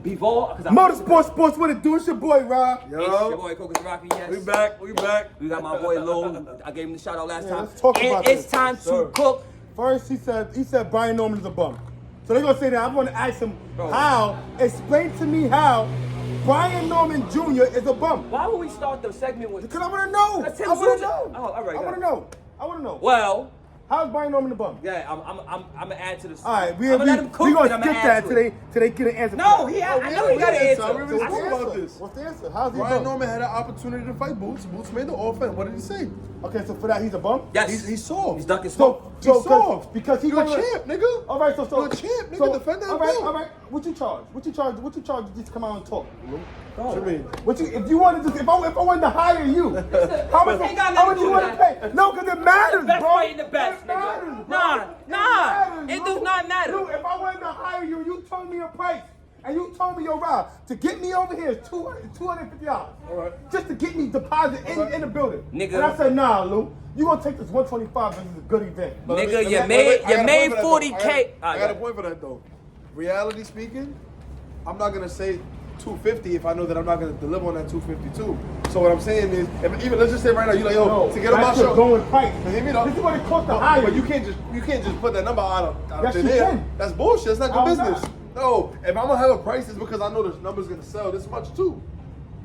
Before, Motorsport Sports, what it do? It's your boy, Rob. Yo. It's your boy, Cocos Rocky, yes. We back. We got my boy, Lil. I gave him the shout out last time. Let's talk about it's this. time to cook. First, he said Brian Norman's a bum. So they're going to say that. I'm going to ask him explain to me how Brian Norman Jr. is a bum. Why would we start the segment with? Because I want to know. That's I want to know. Oh, all right. I want to know. Well. How's Brian Norman the bum? Yeah, I'm gonna add to this. All right, we're gonna skip that today get an answer. No, I know he got an answer. We already spoke about this. What's the answer? How's he Brian Norman had an opportunity to fight Boots. Boots made the offer. What did he say? Okay, so for that he's a bum? Yes. He's soft. He's ducking smoke. He's soft. Because he's a champ, nigga. All right, so you're a champ, nigga. Defend that belt. All right. What you charge? What you charge to just come out and talk? What you mean? If I wanted to hire you, how much you want to pay? No, because it matters, best bro. fight in the best, nigga. Nah. It does not matter. Dude, if I wanted to hire you, you told me a price. And you told me, yo, Rob, to get me over here is $250. All right. Just to get me deposit in the building. Nigga. And I said, nah, Lou. You gonna take this 125 and this is a good event. Nigga, you made 40K. I got a point for that though. Reality speaking, I'm not gonna say 250 if I know that I'm not gonna deliver on that 252. So what I'm saying is, even let's just say right now, you like, yo, to get on my show, going price. Hear me though. This is what it costs to hire. But you can't just put that number out Yes, of you there. can. That's bullshit. That's not good business. Not. No, if I'm gonna have a price, it's because I know this number's gonna sell this much too.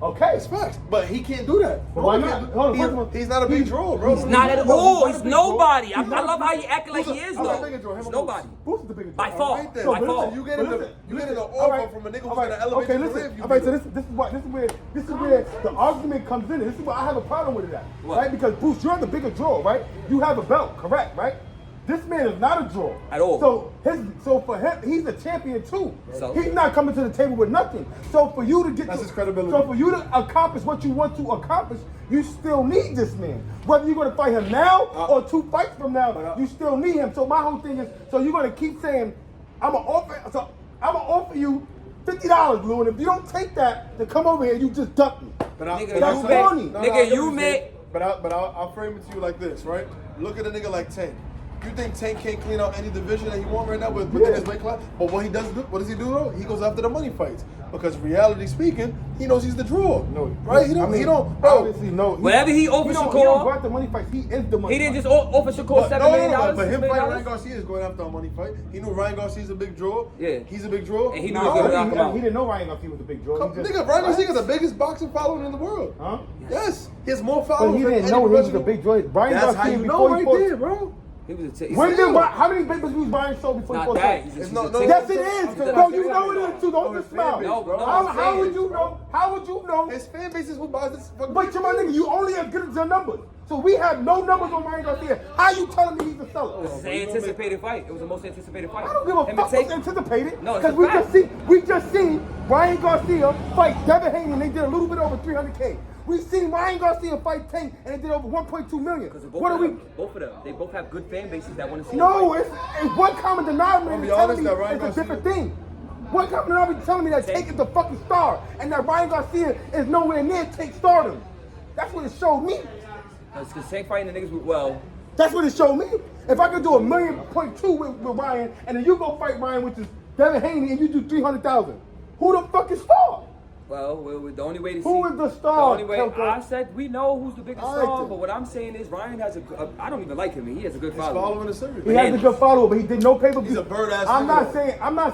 Okay. It's facts. But he can't do that. Well, why not? He's not a big draw, bro. He's not at all. He's nobody. I love how you acting like he is, though. He's nobody. Boots is the biggest draw. By far. Right there. By far. You get an offer from a nigga who's gonna elevate your career. Okay, so this is where the argument comes in. This is where I have a problem with it at, right? Because Boots, you're the bigger draw, right? You have a belt, correct, right? This man is not a draw at all. So for him, he's a champion too. So, he's not coming to the table with nothing. So for you to get his credibility. So for you to accomplish what you want to accomplish, you still need this man. Whether you're gonna fight him now or 2 fights from now, you still need him. So my whole thing is, so you're gonna keep saying, I'm gonna offer you $50, Lou, and if you don't take that to come over here, you just duck me. But that's corny. But I'll frame it to you like this, right? Look at a nigga like Tank. You think Tank can't clean out any division that he wants right now within his weight class? But what does he do though? He goes after the money fights. Because reality speaking, he knows he's the draw. No, right? He don't. Bro, whatever he offers Shakur, he don't go after money fights. He is the money. He didn't just offer Shakur $7 million. But him fighting Ryan Garcia is going after a money fight. He knew Ryan Garcia's a big draw. Yeah, he's a big draw. And he knew he didn't know Ryan Garcia was a big draw. Nigga, Ryan Garcia is the biggest boxing following in the world. Huh? Yes, he has more followers. But he didn't know he was a big draw. That's how you know right there, bro. He was how many papers was Brian sold before he fought? Yes, it is. Bro, you know it is too. Don't just smile. How would you know? How would you know? His fan base is who buys this fucking. But my nigga, you only as good as your numbers. So we have no numbers on Ryan Garcia. How you telling me he's a seller? It was an anticipated fight. It was the most anticipated fight. I don't give a fuck what's anticipated. No, because we just seen Ryan Garcia fight Devin Haney and they did a little bit over 300K. We've seen Ryan Garcia fight Tank and they did over 1.2 million. What are we? Both of them. They both have good fan bases that want to see. No, it's one common denominator telling me it's a different thing. One common denominator telling me that Tank is the fucking star and that Ryan Garcia is nowhere near Tank stardom. That's what it showed me. It's because Tank fighting the niggas well. That's what it showed me. If I could do $1.2 million with Ryan and then you go fight Ryan, which is Devin Haney, and you do 300,000, who the fuck is star? Well, the only way to see... Who is the star? The only way... I said we know who's the biggest star, but what I'm saying is Ryan has I don't even like him. He has a good follower. He's following the series. He has a good follower, but he did no pay-per-view. He's a bird-ass I'm not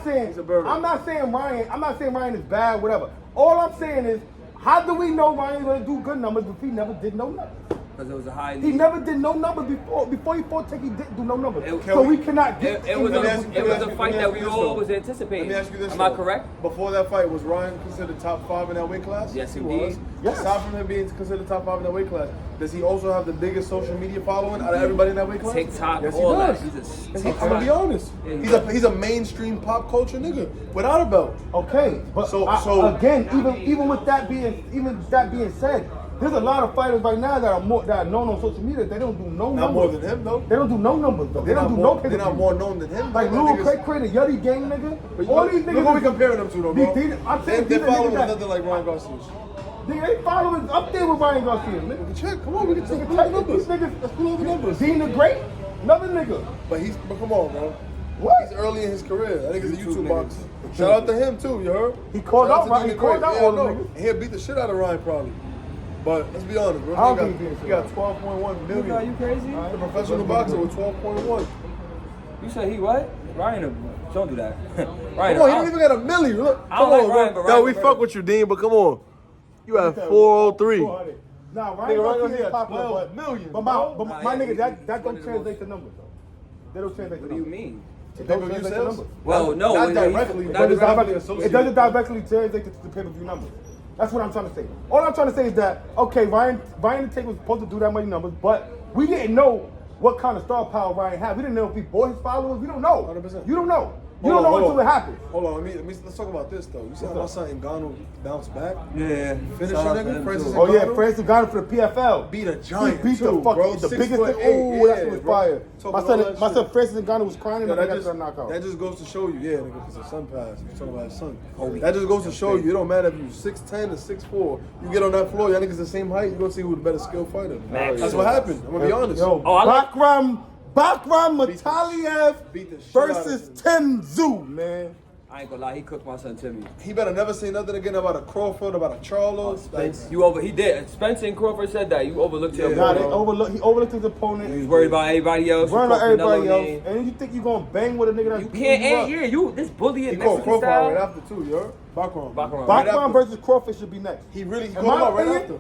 saying he's a bird. I'm not saying Ryan is bad, whatever. All I'm saying is, how do we know Ryan's going to do good numbers if he never did no numbers? Because it was a high... He never did no numbers before he fought Tank. He didn't do no numbers. So we cannot get... It was a fight that we all was anticipating. Let me ask you this. Am I correct? Before that fight, was Ryan considered top 5 in that weight class? Yes, he was. Yes. Aside from him being considered top 5 in that weight class, does he also have the biggest social media following out of everybody in that weight class? TikTok, yes, all that. I'm gonna be honest. He's a mainstream pop culture nigga without a belt. Okay, but so again, even with that being said, there's a lot of fighters right now that are known on social media. They don't do no numbers. Not more than him though. They don't do no numbers though. They don't do no pay-per-view. They're not more known than him. Like Lil Craig, the Yuddy gang nigga. All these niggas. Look what we comparing them to though, bro. They're following nothing like Ryan Garcia's. They following up there with Ryan Garcia. We can check. Come on, we can check the numbers. Let's pull all the numbers. Dean the Great, another nigga. But come on, bro. What? He's early in his career. I think he's a YouTube YouTube boxer. Shout out to him too, you heard? He called Shout out Ryan. He called out all the no. niggas. He'll beat the shit out of Ryan probably. But let's be honest, bro. I don't He think he beat the shit got out. 12.1 million. Are you crazy? The professional boxer with 12.1. You said he what? Ryan, don't do that. Ryan, Come on, he don't even got a million. Look, I come don't like on, Ryan, bro. but No, Ryan we better. fuck with you, Dean, but come on. You have 403. Nah, Nigga, Ryan Ryan Garcia is got popular, 12 million, but bro. my Nah, nigga, yeah, that one don't of the translate most- to numbers, though. They don't translate to What do you numbers. mean? It don't Pay-per-view translate to sales? numbers. Well, no. Not it- directly, not but It directly. doesn't directly translate to the pay-per-view numbers. That's what I'm trying to say. All I'm trying to say is that, okay, Ryan and Tate was supposed to do that many numbers, but we didn't know what kind of star power Ryan had. We didn't know if he bought his followers. We don't know. 100%. You don't know. You don't know until it happens. Hold on, let's talk about this though. You see how my son Ngannou bounced back? Yeah. Finish Shout out your to nigga, him, Francis too. Oh yeah, Ngannou? Francis got him for the PFL. Beat a giant He beat too, the fucking bro. the 6'8", biggest. Oh, that shit was bro. fire. Talking My all that son shit. Francis Ngannou was crying Yo, and I got that knockout. that just goes to show you, yeah, nigga, because his son passed. You're talking about his son. That just goes to show you, it don't matter if you're 6'10" or 6'4". You get on that floor, y'all niggas the same height, you're going to see who the better skill fighter. That's what happened. I'm going to be honest. Yo, Oh, I like- Bakharam Mataliev beat the shit out of versus him. tszyu, man. I ain't gonna lie, he cooked my son Timmy. He better never say nothing again about a Crawford, about a Charlo. He did. Spencer and Crawford said that. You overlooked your Nah, opponent. he overlooked his opponent. He was worried about everybody else. Worried You about called everybody Canelo else. name. And you think you gonna bang with a nigga that's You beating can't you up? end here. You this bully He and called Mexican Crawford right style. after too, yo. Bakharam. Bakharam. Right Bakharam after. versus Crawford should be next. He really In called my him out right opinion, after.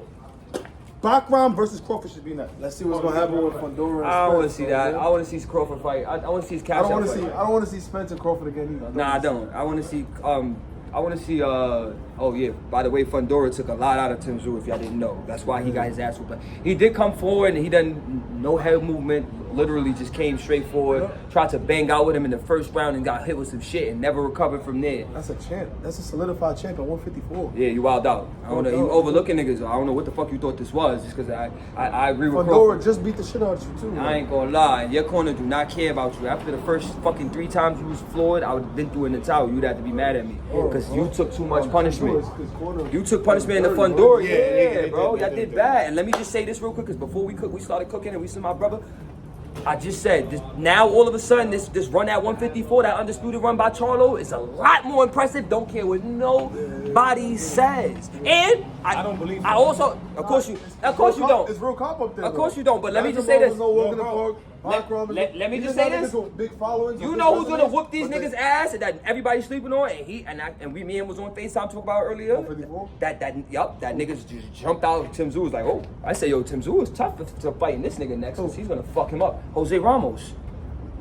Bakharam versus Crawford should be next. Let's see what's gonna happen with Fundora and I don't want to Spence, see bro, that. man. I want to see Crawford fight. I want to see his cash I don't out want to see. fight. I don't want to see Spence and Crawford again either. Nah, I don't. I want to see. I want to see. Oh yeah. By the way, Fundora took a lot out of tszyu. If y'all didn't know, that's why he got his ass whooped. But he did come forward and he done no head movement. Literally just came straight forward. Tried to bang out with him in the first round and got hit with some shit and never recovered from there. That's a champ. That's a solidified champ at 154. Yeah, you wild out. I don't know. You overlooking niggas. I don't know what the fuck you thought this was. Just because I agree with Crawford. Fundora just beat the shit out of you too. I ain't gonna lie, your corner do not care about you. After the first fucking 3 times you was floored, I would have been through in the towel. You'd have to be mad at me. Because you took too much punishment. You took punishment in the Fundora, yeah, bro. Y'all did bad. And let me just say this real quick, because before we started cooking and we see my brother, I just said, now all of a sudden, this run at 154, that undisputed run by Charlo, is a lot more impressive. Don't care what nobody says. And I don't believe. I also, of course you don't. It's real cop up there. Of course you don't. But let me just say this. No walk in the park. Let me just say this. Big followings. You know who's gonna whoop these niggas' ass that everybody's sleeping on, and me and was on FaceTime talking about earlier. 154? That niggas just jumped out. Tszyu was like, oh, I say, yo, Tszyu is tough to fighting this nigga next because he's gonna fuck him up. Jose Ramos,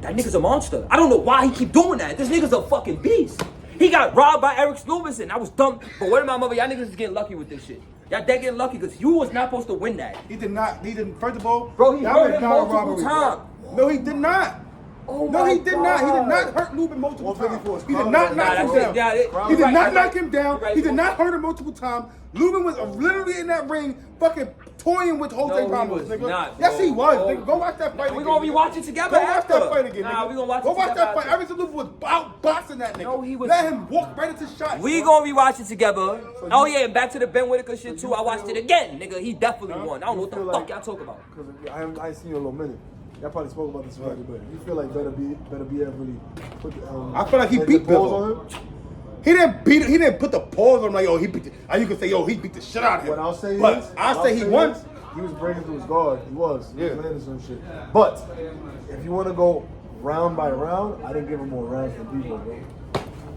that nigga's a monster. I don't know why he keep doing that. This nigga's a fucking beast. He got robbed by Eric Snowbison. I was dumb, but what am I, mother? Y'all niggas is getting lucky with this shit. Y'all dead getting lucky because you was not supposed to win that. He did not. He didn't. First of all, Bro, he that hurt was him not a multiple robbery. times. No, he did not. Oh No, my he did not. He did God. not hurt Lubin multiple times. 154 is He did crime. not Nah, knock him that's down. it. Yeah, He did you're not right, knock you're him down. right. He did not hurt him multiple times. Lubin was literally in that ring, fucking toying with Jose No, he Ramos, was nigga. not, Yes, he bro. was. Oh. Nigga, go watch that fight. We again, gonna nigga. rewatch it together Go watch after. that fight again, nigga. Nah, we gonna watch Go it watch together that fight. after. Every Lubin was out boxing that nigga. No, he was- Let him walk right into shots. We bro. gonna rewatch it together. Oh yeah, and back to the Ben Whitaker shit too. I watched it again, nigga. He definitely won. I don't know what the fuck y'all talking about. Because I ain't seen you in a little minute. Y'all probably spoke about this already, but you feel like better be able to put the I feel like he the beat balls Bivol. on him. He didn't beat. He didn't put the pause on him like, yo, he beat. You can say, yo, he beat the shit out of him. What I'll say but is, I'll say he won. He was breaking through his guard. He was. He Yeah. was landing some shit. But if you want to go round by round, I didn't give him more rounds than people, bro.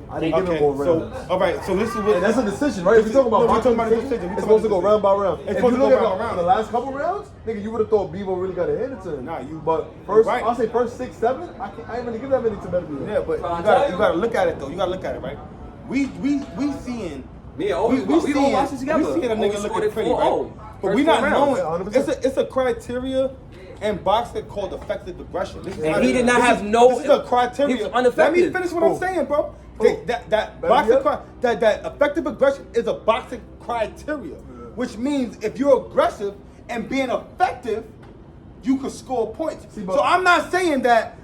I didn't give him more rounds. all right. So this is what. And that's a decision, right? If you're talking about No, we're boxing talking about a decision, decision. We're it's talking supposed to go about a round by round. It's If supposed you to look go at round by round. the last couple rounds, nigga, you would have thought Bebo really got a hand to him. Nah, you- But first, right. I'll say first 6, 7. I ain't really give that many to better be. Yeah, but you gotta look at it though. You gotta look at it, right? We seeing. Me and Ovi, we gonna watch it together. We seeing a Ovi nigga scored looking it pretty, 4-0. right? But First we not 4 rounds. knowing. 100%. It's a criteria in boxing called effective aggression. This is And not he a- did not this have is- no- This is a criteria. he was ineffective. Let me finish what I'm saying, bro. That boxing that effective aggression is a boxing criteria, which means if you're aggressive and being effective, you can score points. So I'm not saying that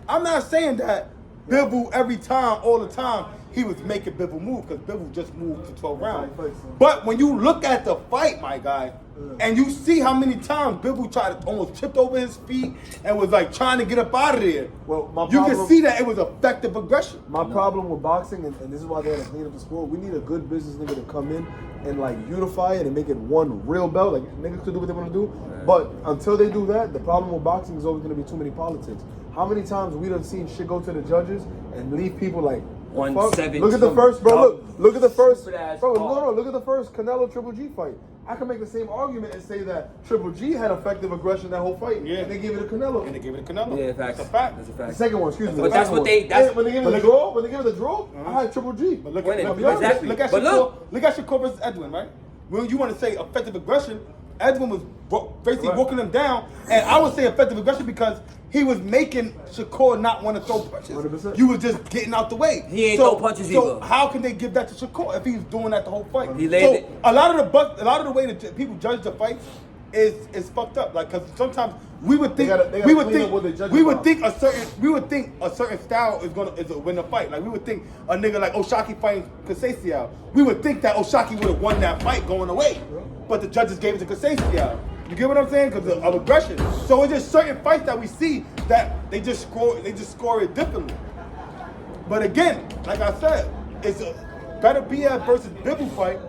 Bivol every time, all the time, he was making Bivol move because Bivol just moved to 12 rounds. But when you look at the fight, my guy, and you see how many times Bivol tried to almost tripped over his feet and was like trying to get up out of there, you can see that it was effective aggression. My problem with boxing, and this is why they had to clean up the sport, we need a good business nigga to come in and like unify it and make it one real belt. Like niggas can do what they want to do, but until they do that, the problem with boxing is always going to be too many politics. How many times we done seen shit go to the judges and leave people like 1-7. Look at the first, bro. Look at the first, Bro, no. Look at the first Canelo Triple G fight. I can make the same argument and say that Triple G had effective aggression that whole fight. Yeah. And they gave it to Canelo. And they gave it to Canelo. Yeah, facts. That's a fact. That's a The fact. second one, excuse me. But that's what they. That's when they gave it the draw. When they gave it the draw, I had Triple G. But look, Winning. look, Exactly. look at But Shakur versus Edwin, right? When you want to say effective aggression, Edwin was basically walking him down, and I would say effective aggression because he was making Shakur not want to throw punches. 100%. You was just getting out the way. He ain't throw punches so either. how can they give that to Shakur if he's doing that the whole fight? He laid it. A lot of the way that people judge the fights is fucked up. Like, because sometimes we would think we would think a certain style is a win the fight. Like we would think a nigga like Oshaki fighting Kasasia. We would think that Oshaki would have won that fight going away, but the judges gave it to Kasasia. You get what I'm saying? Because of aggression. So it's just certain fights that we see that they just score it differently. But again, like I said, it's a better BF versus Bivol fight.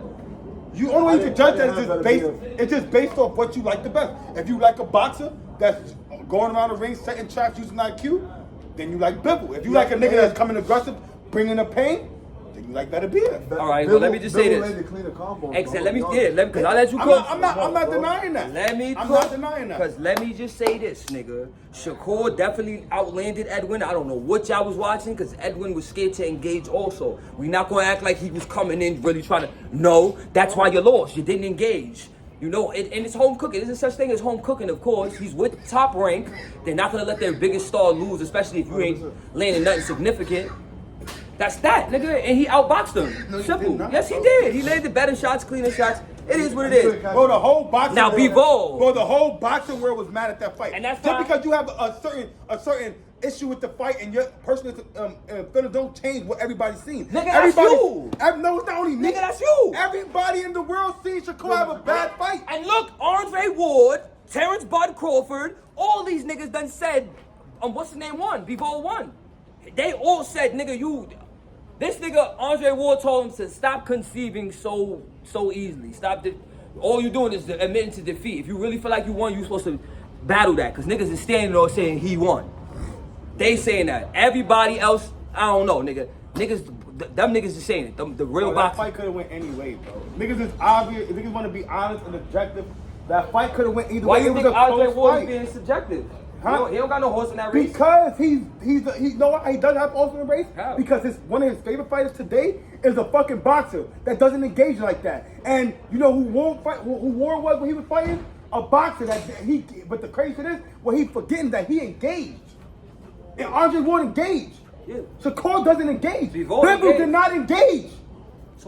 You only way to judge that is just based off what you like the best. If you like a boxer that's going around the ring, setting traps, using IQ, then you like Bivol. If you like a nigga that's coming aggressive, bringing the pain, then you like better BF. All right, well, let me just say this. Exactly. Let me because I'll let you cook. I'm not denying that. I'm not denying that. Because let me just say this, nigga. Shakur definitely outlanded Edwin. I don't know what y'all was watching because Edwin was scared to engage also. We not going to act like he was coming in really trying to. No, that's why you lost. You didn't engage. You know, and it's home cooking. There's such thing as home cooking, of course. He's with top rank. They're not going to let their biggest star lose, especially if you ain't landing nothing significant. That's that, nigga, and he outboxed him. No, Simple. He Yes, he did. He landed better shots, cleaner shots. It is what it is. Bro, the whole boxing Now, world, bro, the whole boxing world was mad at that fight. And that's just fine. because you have a certain issue with the fight and your personal feelings don't change what everybody's seen. Nigga, that's you. No, it's not only me. Nigga, that's you. Everybody in the world seen Shakur have a bad fight. And look, Andre Ward, Terrence Bud Crawford, all these niggas done said, what's the name won? Bivol won. They all said, nigga, this nigga, Andre Ward told him to stop conceiving so easily. Stop. All you doing is admitting to defeat. If you really feel like you won, you supposed to battle that. Because niggas is standing there saying he won. They saying that. Everybody else, I don't know, nigga. Them niggas is saying it. The real That boxers. fight could have went any way, bro. Niggas is obvious. If niggas want to be honest and objective, that fight could have went either Why way. you It was think a Andre close Ward is fight. being subjective? Huh? He don't got no horse in that race. Because he you know what? He doesn't have ultimate race. How? Because one of his favorite fighters today is a fucking boxer that doesn't engage like that. And you know who Ward was when he was fighting? A boxer but the crazy thing is, he forgetting that he engaged. And Andre Ward engaged. Yeah. Shakur doesn't engage. Bivol Bivol did not engage.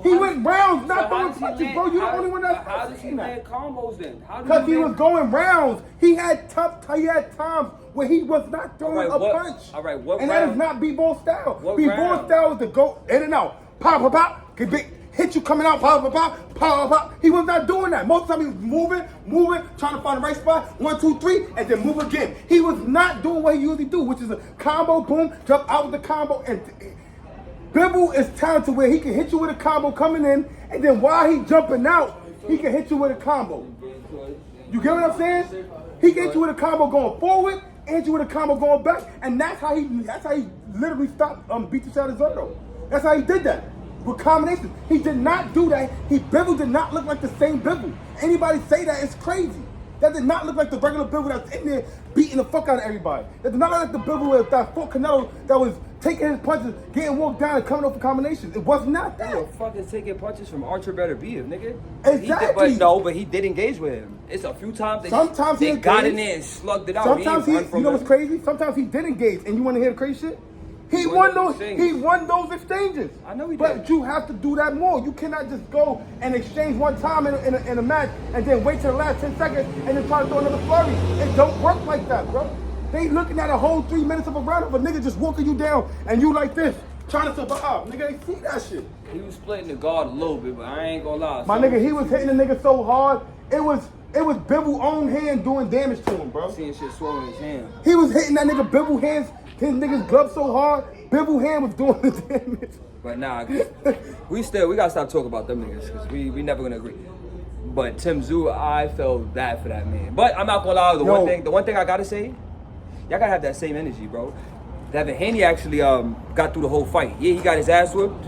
He went rounds not throwing So punches, bro. You the only one that's how does he seen that. land combos then? Because he was going rounds. He had times where he was not throwing a punch. All right, what and round? that is not B-ball style. What B-ball round? style is to go in and out. Pop, pop, pop. Hit you coming out. Pop, pop, pop. Pop, pop, pop. He was not doing that. Most of the time he was moving, trying to find the right spot. 1, 2, 3, and then move again. He was not doing what he usually do, which is a combo, boom, jump out with the combo. And Bivol is talented where he can hit you with a combo coming in, and then while he jumping out, he can hit you with a combo. You get what I'm saying? He can hit you with a combo going forward, and hit you with a combo going back, and that's how he literally stopped beat Zerto. That's how he did that with combinations. He did not do that. Bivol did not look like the same Bivol. Anybody say that, it's crazy. That did not look like the regular Bivol that was in there beating the fuck out of everybody. That did not look like the Bivol with that full Canelo that was taking his punches, getting walked down, and coming off for combinations. It was not that. Who the fuck is taking punches from Archer better beef, nigga? Exactly. But he did engage with him. It's a few times Sometimes he they got in engaged. there and slugged it out. Sometimes He ain't run from you know him. what's crazy? Sometimes he did engage, and you want to hear the crazy shit? He won those exchanges. I know he but did. you have to do that more. You cannot just go and exchange one time in a match and then wait till the last 10 seconds and then try to throw another flurry. It don't work like that, bro. They looking at a whole 3 minutes of a round of a nigga just walking you down and you like this. trying to survive. Nigga, they see that shit. He was splitting the guard a little bit, but I ain't gonna lie. My nigga, he was hitting the nigga so hard, it was Bibble's own hand doing damage to him, bro. Seeing shit swollen in his hand. He was hitting that nigga Bibble hands, his nigga's glove so hard, Bibble hand was doing the damage. But nah, we gotta stop talking about them niggas, because we never gonna agree. But tszyu, I felt bad for that man. But I'm not gonna lie, the one thing I gotta say, y'all gotta have that same energy, bro. Devin Haney actually got through the whole fight. Yeah, he got his ass whooped.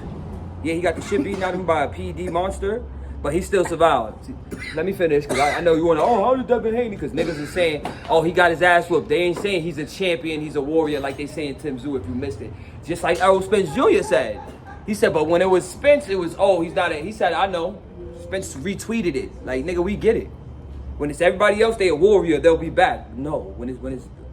Yeah, he got the shit beaten out of him by a PD monster, but he still survived. Let me finish, because I know you want to, how did Devin Haney? Because niggas is saying, he got his ass whooped. They ain't saying he's a champion, he's a warrior, like they saying tszyu if you missed it. Just like Errol Spence Jr. said. He said, but when it was Spence, it was, he's not he said, I know. Spence retweeted it. Like, nigga, we get it. When it's everybody else, they a warrior, they'll be back. No, when it's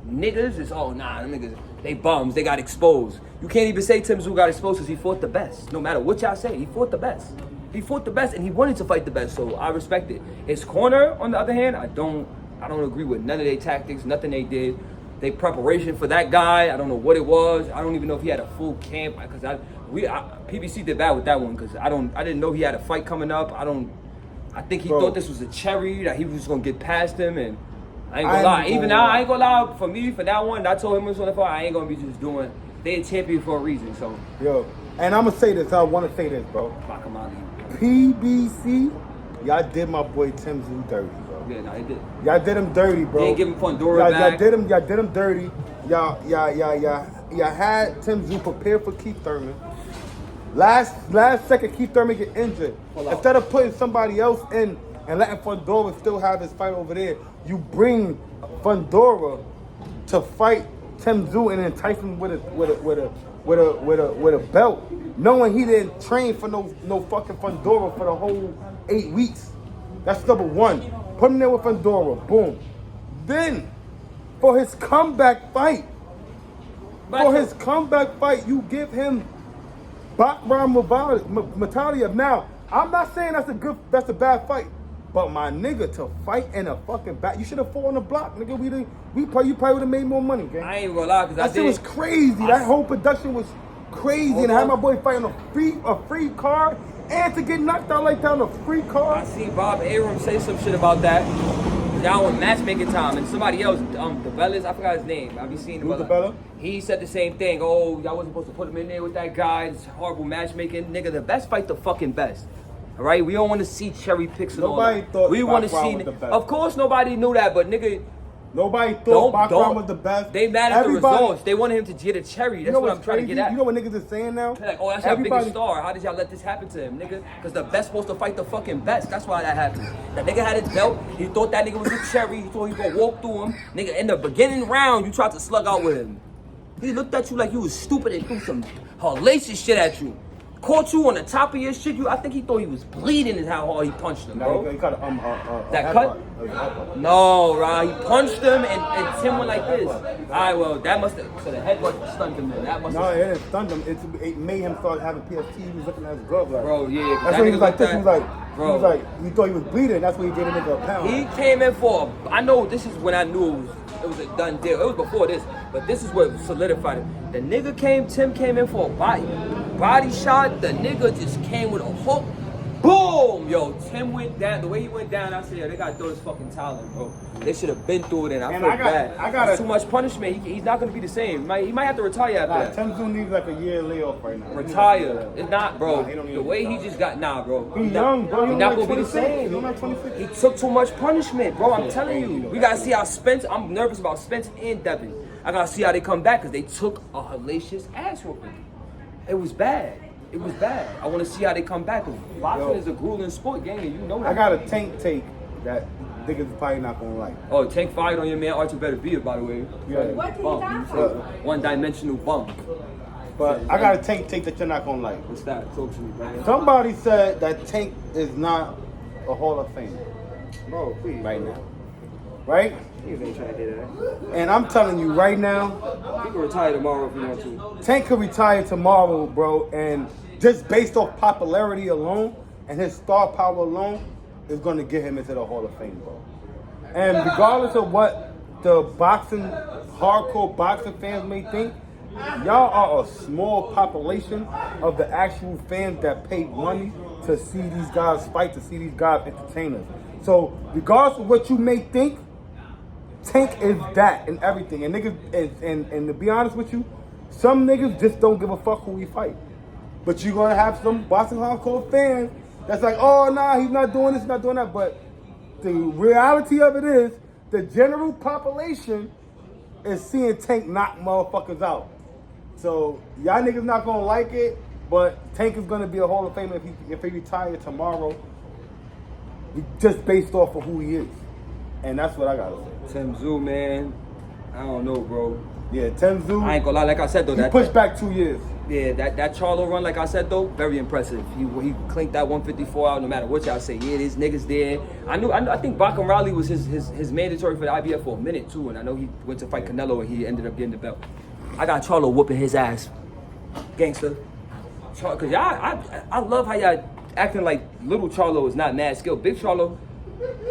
niggas, it's, them niggas, they bums, they got exposed. You can't even say tszyu got exposed because he fought the best. No matter what y'all say, he fought the best. He fought the best and he wanted to fight the best, so I respect it. His corner, on the other hand, I don't agree with none of their tactics, nothing they did. They preparation for that guy, I don't know what it was. I don't even know if he had a full camp, because PBC did bad with that one, because I didn't know he had a fight coming up. I think he thought this was a cherry, that he was gonna get past him, and I ain't gonna lie. Even now, I ain't gonna lie, for me, for that one, I told him it was on the fight, I ain't gonna be just doing, they a champion for a reason, so. Yo, and I'm gonna say this, I wanna say this, bro. Bakharam. PBC, y'all did my boy tszyu dirty, bro. Yeah, no, he did. Y'all did him dirty, bro. They ain't give him Fundora back. Y'all did him dirty. Y'all had tszyu prepared for Keith Thurman. Last second, Keith Thurman get injured. Instead of putting somebody else in and letting Fundora still have his fight over there, you bring Fundora to fight tszyu and entice him with a belt, knowing he didn't train for no fucking Fundora for the whole 8 weeks. That's number one. Put him there with Fundora. Boom. Then, for his comeback fight, you give him bakharam Mataliev. Now, I'm not saying that's a bad fight, but my nigga, to fight in a fucking back, you should have fought on the block, nigga. You probably would have made more money, gang. I ain't gonna lie, because that shit was crazy. That whole production was crazy, and I had my boy fighting a free card, and to get knocked out like that on a free card. I see Bob Arum say some shit about that. Y'all on matchmaking time, and somebody else, DeBellas, I forgot his name. I be seeing him. DeBella? He said the same thing. Y'all wasn't supposed to put him in there with that guy. It's horrible matchmaking. Nigga, the best fight the fucking best. All right, we don't want to see cherry picks and all that. Nobody thought we want to see. Was the best. Of course, nobody knew that, but nigga. Nobody thought bakharam was the best. They mad at the results. They wanted him to get a cherry. That's what I'm trying to get at. You know what niggas is saying now? Like, that's our biggest star. How did y'all let this happen to him, nigga? Because the best supposed to fight the fucking best. That's why that happened. That nigga had his belt. He thought that nigga was a cherry. He thought he was gonna walk through him. Nigga, in the beginning round, you tried to slug out with him. He looked at you like you was stupid and threw some hellacious shit at you. Caught you on the top of your shit. I think he thought he was bleeding is how hard he punched him, bro. He cut that cut? No, right. He punched him and Tim went like this. Alright, well, that must have, so the headbutt stunned him then. No, it didn't stun him. It made him start having PFT. He was looking at his glove like. Bro, yeah. That's when he was like this. He was like, he thought he was bleeding. That's when he gave a nigga a pound. He came in for, I know this is when I knew it was a done deal. It was before this, but this is what solidified it. The nigga Tim came in for a body shot. The nigga just came with a hook. Boom! Yo, Tim went down. The way he went down, I said, yo, they gotta throw his fucking towel in, bro. They should have been through it, and I feel bad. That's too much punishment. He's not gonna be the same. He might have to retire after that. tszyu needs like a year layoff right now. Retire. It's not, bro. The way he just got, bro. He's young, bro. He's not gonna be the same. He's not 26. He took too much punishment, bro. I'm telling you. We gotta see how Spence. I'm nervous about Spence and Devin. I gotta see how they come back because they took a hellacious ass whooping. It was bad. It was bad. I want to see how they come back. Cause boxing is a grueling sport, gang, and you know that. I got a Tank take that niggas probably not gonna like. Oh, Tank fired on your man Archie Better Beer, by the way. Yeah. What did he die from? One-dimensional bump. But I got a Tank take that you're not gonna like. What's that? Talk to me, man. Somebody said that Tank is not a Hall of Fame. Bro, please. Right now. Right? Niggas ain't trying to do that. And I'm telling you right now, He can retire tomorrow if you want to. Tank could retire tomorrow, bro, and just based off popularity alone and his star power alone is going to get him into the Hall of Fame, bro. And regardless of what the hardcore boxing fans may think, y'all are a small population of the actual fans that pay money to see these guys fight, to see these guys entertain us. So regardless of what you may think, Tank is that and everything. And niggas, and to be honest with you, some niggas just don't give a fuck who we fight. But you're gonna have some boxing hardcore fans that's like, oh nah, he's not doing this, not doing that. But the reality of it is, the general population is seeing Tank knock motherfuckers out. So y'all niggas not gonna like it, but Tank is gonna be a Hall of Famer if he retires tomorrow, just based off of who he is. And that's what I gotta say. tszyu, man, I don't know, bro. Yeah, tszyu. I ain't gonna lie, like I said though, he pushed back 2 years. Yeah, that Charlo run, like I said though, very impressive. He clinked that 154 out, no matter what y'all say. Yeah, these niggas there. I think bakharam was his mandatory for the IBF for a minute too, and I know he went to fight Canelo and he ended up getting the belt. I got Charlo whooping his ass, gangster. Cause y'all, I love how y'all acting like little Charlo is not mad skilled. Big Charlo,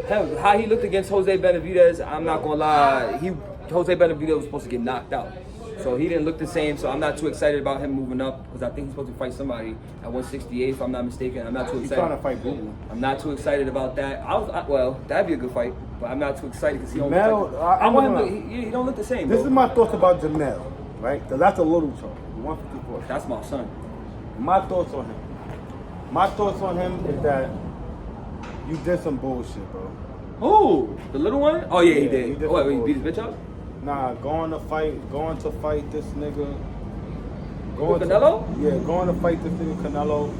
hell, how he looked against Jose Benavidez, I'm not gonna lie. Jose Benavidez was supposed to get knocked out. So he didn't look the same, so I'm not too excited about him moving up because I think he's supposed to fight somebody at 168, if I'm not mistaken. I'm not too excited. He's trying to fight Google. I'm not too excited about that. Well, that'd be a good fight, but I'm not too excited because he don't Jamel, look like, I want him to, he don't look the same, This bro. is my thoughts about Jamel, right? Because that's a little Charlo, 154. That's my son. My thoughts on him. My thoughts on him is that you did some bullshit, bro. Who? The little one? Oh yeah, he Yeah, did. he did What, some he beat his bitch up? Nah, going to fight this nigga. With Canelo? Yeah, going to fight this nigga Canelo.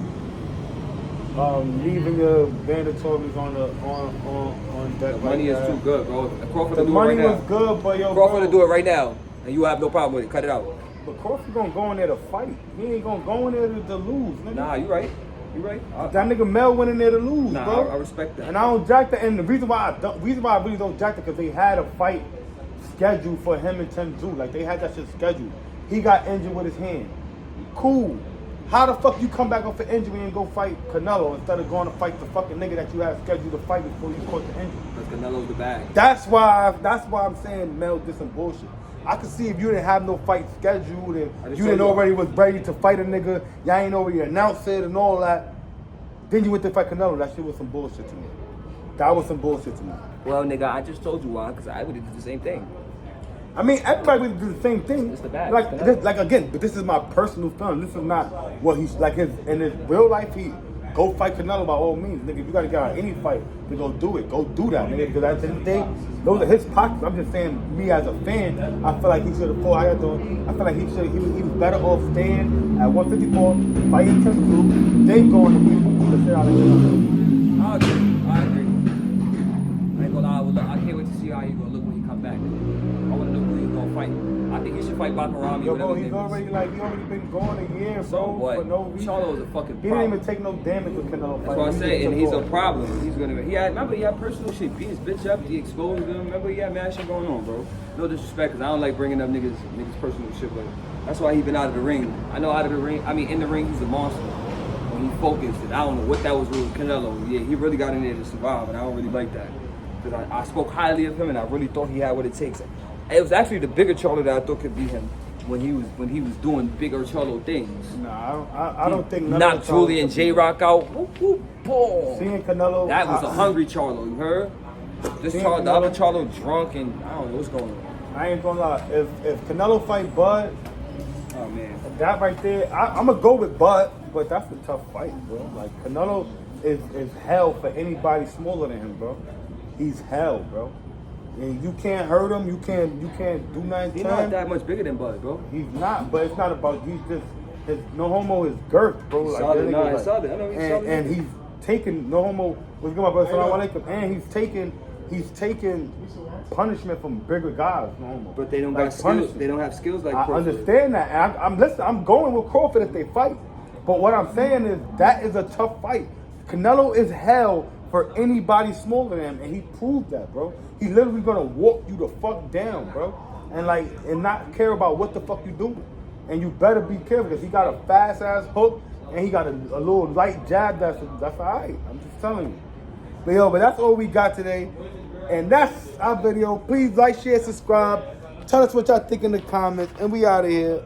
Leaving your mandatories on deck. The money is too good, bro. Crawford The to do money it right was now. good, but yo, Crawford bro, to do it right now, and you have no problem with it. Cut it out. But Crawford gonna go in there to fight. He ain't gonna go in there to lose, nigga. Nah, you right. You right. That nigga Mel went in there to lose, Nah, bro. I respect that. And I don't jack that. And the reason why I really don't jack that because they had a fight scheduled for him and tszyu. Like they had that shit scheduled. He got injured with his hand. Cool. How the fuck you come back off an injury and go fight Canelo instead of going to fight the fucking nigga that you had scheduled to fight before you caught the injury? Because Canelo's the bag. That's why I'm saying Mel did some bullshit. I could see if you didn't have no fight scheduled and you didn't already was ready to fight a nigga, y'all ain't already announced it and all that. Then you went to fight Canelo. That shit was some bullshit to me. That was some bullshit to me. Well, nigga, I just told you why, because I would have did the same thing. I mean, everybody would do the same thing. It's the bag. Like, It's the bag. like again, but this is my personal feeling. This is not what he's like. In his real life, he go fight Canelo by all means, nigga. If you gotta get out of any fight, then go do it. Go do that, nigga. Because at the end of the day, those are his pockets. I'm just saying, me as a fan, I feel like he should have fought. I feel like he was better off staying at 154, fighting tszyu, then going to beat the shit out of him. I agree. I ain't gonna lie. I can't wait to see how he gonna look when he come back. I wanna know who he's gonna fight. I think he should fight bakharam. Yo, bro, he's already been going a year, So bro, what? for no reason. Charlo is a fucking He problem. didn't even take no damage with Canelo fight. That's what I say, and he's a problem. He's gonna. Remember, he had personal shit. Beat his bitch up. He exposed him. Remember, he had mad shit going on, bro. No disrespect, cause I don't like bringing up niggas personal shit, but that's why he been out of the ring. I know out of the ring. I mean, in the ring, he's a monster. When he focused, and I don't know what that was with Canelo. Yeah, he really got in there to survive, and I don't really like that. Cause I spoke highly of him, and I really thought he had what it takes. It was actually the bigger Charlo that I thought could beat him when he was doing bigger Charlo things. Nah, I don't think none Knocked of the Charlo- Julian J Rock out. Whoop, whoop, boom. Seeing Canelo, That was a hungry Charlo, you heard? This Seeing Charlo, the other Canelo- Charlo drunk and I don't know what's going on. I ain't gonna lie. If Canelo fight Bud, Oh man. that right there, I'm gonna go with Bud, but that's a tough fight, bro. Like Canelo is hell for anybody smaller than him, bro. He's hell, bro. And you can't hurt him. You can't do nothing He's to not him. that much bigger than Bud, bro. He's not, but it's not about his no homo is girth, bro. Like, Solid, that nah, nigga, he's solid. I know he's solid. and he's taking no homo. What's good, my brother? Salaam alaikum. And he's taking punishment from bigger guys, no homo. But they don't Like got skills. punishment. They don't have skills like I Crawford. understand that. And I'm going with Crawford if they fight. But what I'm saying is that is a tough fight. Canelo is hell for anybody smaller than him, and he proved that, bro. He literally gonna walk you the fuck down, bro, and not care about what the fuck you doing. And you better be careful because he got a fast ass hook and he got a little light jab. That's alright. I'm just telling you. But that's all we got today, and that's our video. Please like, share, subscribe. Tell us what y'all think in the comments, and we out of here.